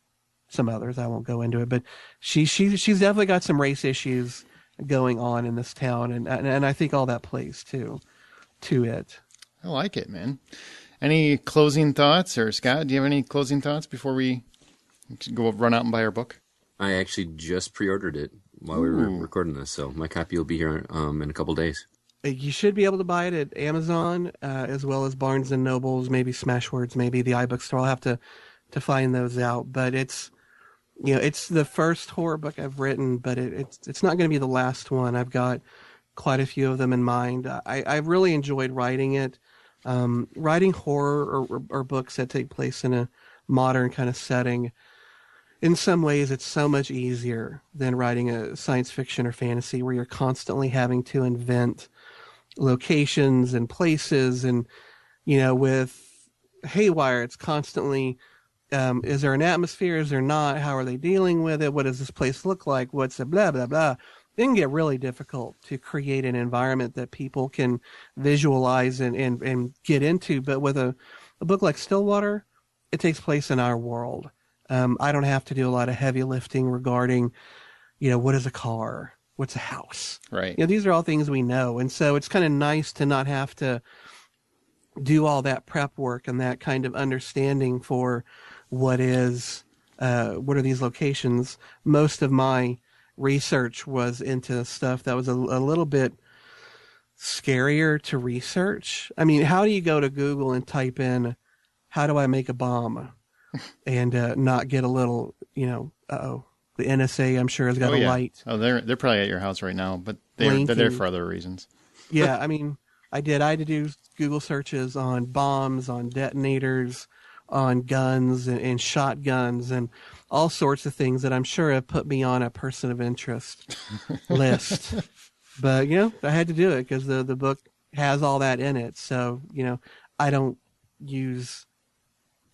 some others. I won't go into it, but she's definitely got some race issues going on in this town, and I think all that plays to it. I like it, man. Any closing thoughts, or Scott, do you have any closing thoughts before we go run out and buy our book? I actually just pre-ordered it while we were recording this, so my copy will be here in a couple days. You should be able to buy it at Amazon, as well as Barnes & Nobles, maybe Smashwords, maybe the iBookstore. I'll have to find those out. But it's the first horror book I've written, but it's not going to be the last one. I've got quite a few of them in mind. I really enjoyed writing it. Writing horror or books that take place in a modern kind of setting, in some ways, it's so much easier than writing a science fiction or fantasy where you're constantly having to invent locations and places. And, with Haywire, it's constantly, is there an atmosphere? Is there not? How are they dealing with it? What does this place look like? What's the blah, blah, blah? It can get really difficult to create an environment that people can visualize and get into. But with a book like Stillwater, it takes place in our world. I don't have to do a lot of heavy lifting regarding, what is a car? What's a house? Right. These are all things we know. And so it's kind of nice to not have to do all that prep work and that kind of understanding for what are these locations. Most of my research was into stuff that was a little bit scarier to research. I mean, how do you go to Google and type in, how do I make a bomb? And not get a little, the NSA, I'm sure, has got a light. Oh, they're probably at your house right now, but they're there for other reasons. Yeah, I mean, I had to do Google searches on bombs, on detonators, on guns and shotguns and all sorts of things that I'm sure have put me on a person of interest list. But, I had to do it because the book has all that in it. So, I don't use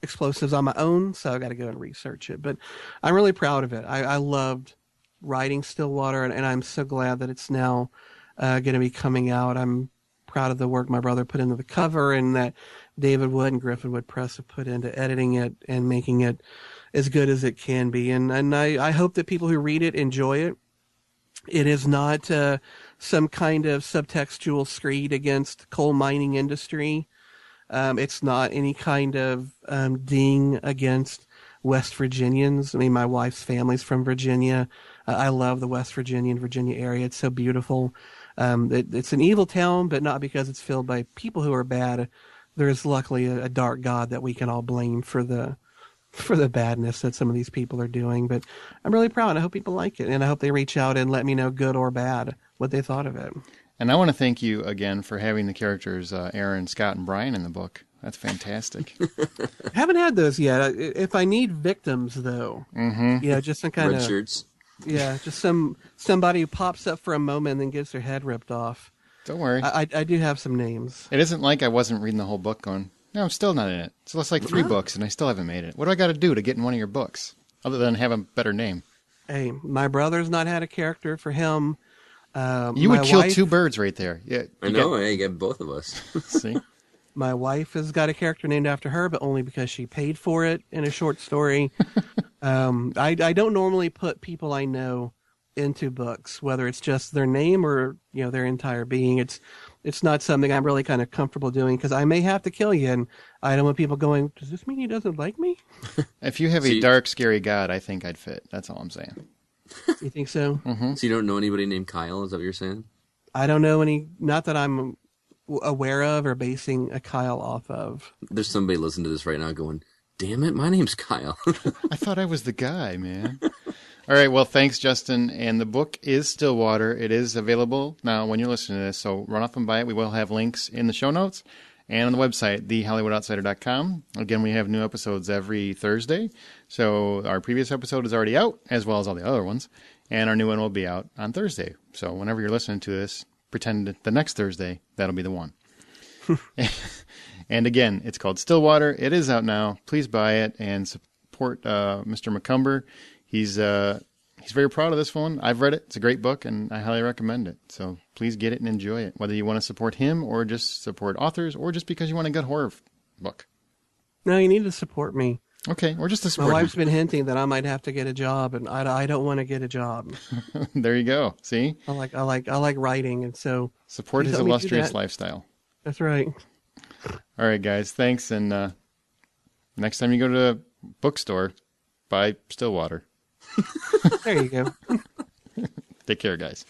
explosives on my own, so I got to go and research it. But I'm really proud of it. I loved writing Stillwater, and I'm so glad that it's now going to be coming out. I'm proud of the work my brother put into the cover and that David Wood and Griffin Wood Press have put into editing it and making it as good as it can be. And I hope that people who read it enjoy it. It is not some kind of subtextual screed against coal mining industry. It's not any kind of ding against West Virginians. I mean, my wife's family's from Virginia. I love the West Virginia and Virginia area. It's so beautiful. It's an evil town, but not because it's filled by people who are bad. There's luckily a dark God that we can all blame for the badness that some of these people are doing. But I'm really proud. I hope people like it, and I hope they reach out and let me know, good or bad, what they thought of it. And I want to thank you again for having the characters Aaron, Scott, and Brian in the book. That's fantastic. Haven't had those yet. If I need victims, though, just some kind Red of shirts. Yeah, just somebody who pops up for a moment and then gets their head ripped off. Don't worry. I do have some names. It isn't like I wasn't reading the whole book going, no, I'm still not in it. So it's like 3 books, and I still haven't made it. What do I got to do to get in one of your books, other than have a better name? Hey, my brother's not had a character for him. You would kill 2 birds right there. Yeah, I know. I get both of us. See? My wife has got a character named after her, but only because she paid for it in a short story. I don't normally put people I know into books, whether it's just their name or their entire being. It's not something I'm really kind of comfortable doing because I may have to kill you, and I don't want people going, does this mean he doesn't like me? If you have a dark, scary god, I think I'd fit. That's all I'm saying. You think so? Mm-hmm. So you don't know anybody named Kyle? Is that what you're saying? I don't know any, not that I'm aware of or basing a Kyle off of. There's somebody listening to this right now going, damn it, my name's Kyle. I thought I was the guy, man. All right, well, thanks, Justin. And the book is Stillwater. It is available now when you're listening to this, so run off and buy it. We will have links in the show notes and on the website, thehollywoodoutsiders.com. Again, we have new episodes every Thursday. So our previous episode is already out, as well as all the other ones. And our new one will be out on Thursday. So whenever you're listening to this, pretend the next Thursday, that'll be the one. And again, it's called Stillwater. It is out now. Please buy it and support Mr. Macumber. He's very proud of this one. I've read it. It's a great book, and I highly recommend it. So please get it and enjoy it, whether you want to support him or just support authors or just because you want a good horror book. No, you need to support me. Okay, or just to support My wife's him. been hinting that I might have to get a job, and I don't want to get a job. There you go. See? I like writing, and so Support his illustrious lifestyle. That's right. All right, guys. Thanks, and next time you go to a bookstore, buy Stillwater. There you go. Take care, guys.